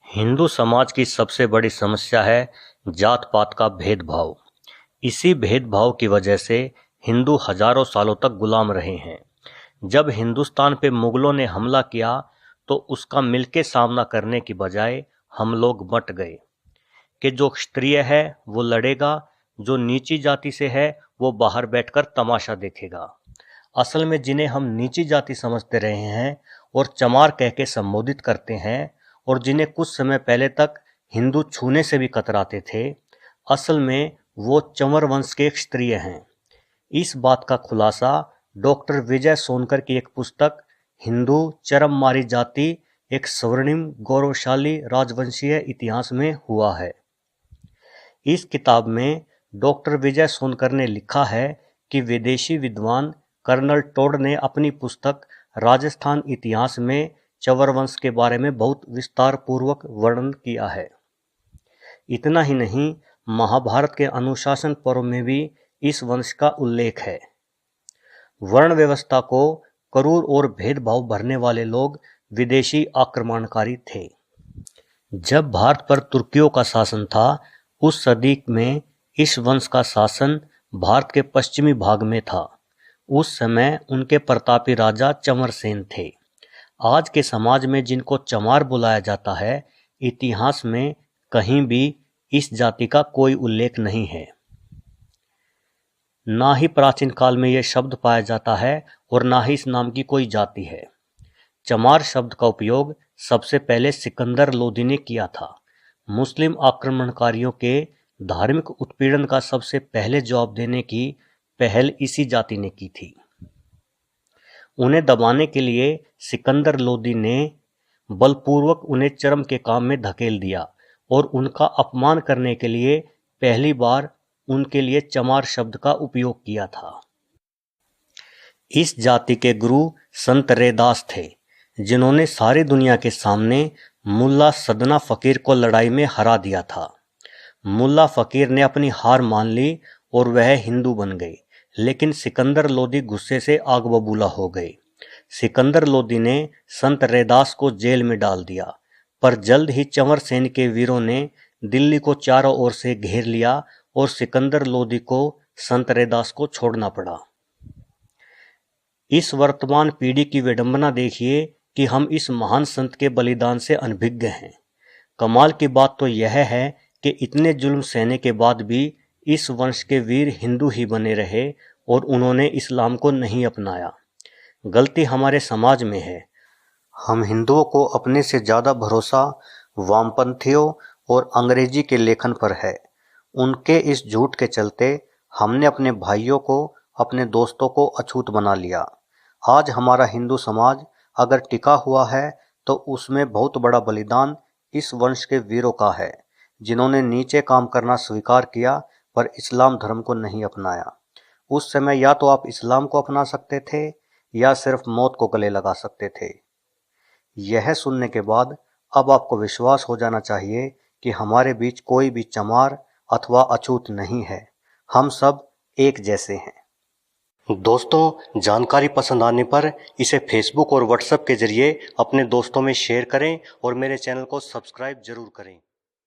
हिंदू समाज की सबसे बड़ी समस्या है जात पात का भेदभाव। इसी भेदभाव की वजह से हिंदू हजारों सालों तक गुलाम रहे हैं। जब हिंदुस्तान पे मुगलों ने हमला किया तो उसका मिलके सामना करने की बजाय हम लोग बंट गए कि जो क्षत्रिय है वो लड़ेगा, जो नीची जाति से है वो बाहर बैठकर तमाशा देखेगा। असल में जिन्हें हम नीची जाति समझते रहे हैं और चमार कह के संबोधित करते हैं और जिन्हें कुछ समय पहले तक हिंदू छूने से भी कतराते थे, असल में वो चंवर वंश के क्षत्रिय हैं। इस बात का खुलासा डॉक्टर विजय सोनकर की एक पुस्तक हिंदू चरम मारी जाति एक स्वर्णिम गौरवशाली राजवंशीय इतिहास में हुआ है। इस किताब में डॉक्टर विजय सोनकर ने लिखा है कि विदेशी विद्वान कर्नल टोड ने अपनी पुस्तक राजस्थान इतिहास में चंवर वंश के बारे में बहुत विस्तार पूर्वक वर्णन किया है। इतना ही नहीं, महाभारत के अनुशासन पर्व में भी इस वंश का उल्लेख है। वर्ण व्यवस्था को क्रूर और भेदभाव भरने वाले लोग विदेशी आक्रमणकारी थे। जब भारत पर तुर्कियों का शासन था, उस सदी में इस वंश का शासन भारत के पश्चिमी भाग में था। उस समय उनके प्रतापी राजा चंवर सेन थे। आज के समाज में जिनको चमार बुलाया जाता है, इतिहास में कहीं भी इस जाति का कोई उल्लेख नहीं है। ना ही प्राचीन काल में यह शब्द पाया जाता है और ना ही इस नाम की कोई जाति है। चमार शब्द का उपयोग सबसे पहले सिकंदर लोदी ने किया था। मुस्लिम आक्रमणकारियों के धार्मिक उत्पीड़न का सबसे पहले जवाब देने की पहल इसी जाति ने की थी। उन्हें दबाने के लिए सिकंदर लोदी ने बलपूर्वक उन्हें चरम के काम में धकेल दिया और उनका अपमान करने के लिए पहली बार उनके लिए चमार शब्द का उपयोग किया था। इस जाति के गुरु संत रैदास थे, जिन्होंने सारी दुनिया के सामने मुल्ला सदना फकीर को लड़ाई में हरा दिया था। मुल्ला फकीर ने अपनी हार मान ली और वह हिंदू बन गए, लेकिन सिकंदर लोदी गुस्से से आग बबूला हो गए। सिकंदर लोदी ने संत रैदास को जेल में डाल दिया, पर जल्द ही चंवर सेन के वीरों ने दिल्ली को चारों ओर से घेर लिया और सिकंदर लोदी को संत रैदास को छोड़ना पड़ा। इस वर्तमान पीढ़ी की विडंबना देखिए कि हम इस महान संत के बलिदान से अनभिज्ञ हैं। कमाल की बात तो यह है कि इतने जुल्म सहने के बाद भी इस वंश के वीर हिंदू ही बने रहे और उन्होंने इस्लाम को नहीं अपनाया। गलती हमारे समाज में है। हम हिंदुओं को अपने से ज़्यादा भरोसा वामपंथियों और अंग्रेजी के लेखन पर है। उनके इस झूठ के चलते हमने अपने भाइयों को, अपने दोस्तों को अछूत बना लिया। आज हमारा हिंदू समाज अगर टिका हुआ है तो उसमें बहुत बड़ा बलिदान इस वंश के वीरों का है, जिन्होंने नीचे काम करना स्वीकार किया पर इस्लाम धर्म को नहीं अपनाया। उस समय या तो आप इस्लाम को अपना सकते थे या सिर्फ मौत को गले लगा सकते थे। यह सुनने के बाद अब आपको विश्वास हो जाना चाहिए कि हमारे बीच कोई भी चमार अथवा अछूत नहीं है। हम सब एक जैसे हैं। दोस्तों, जानकारी पसंद आने पर इसे फेसबुक और व्हाट्सएप के जरिए अपने दोस्तों में शेयर करें और मेरे चैनल को सब्सक्राइब जरूर करें।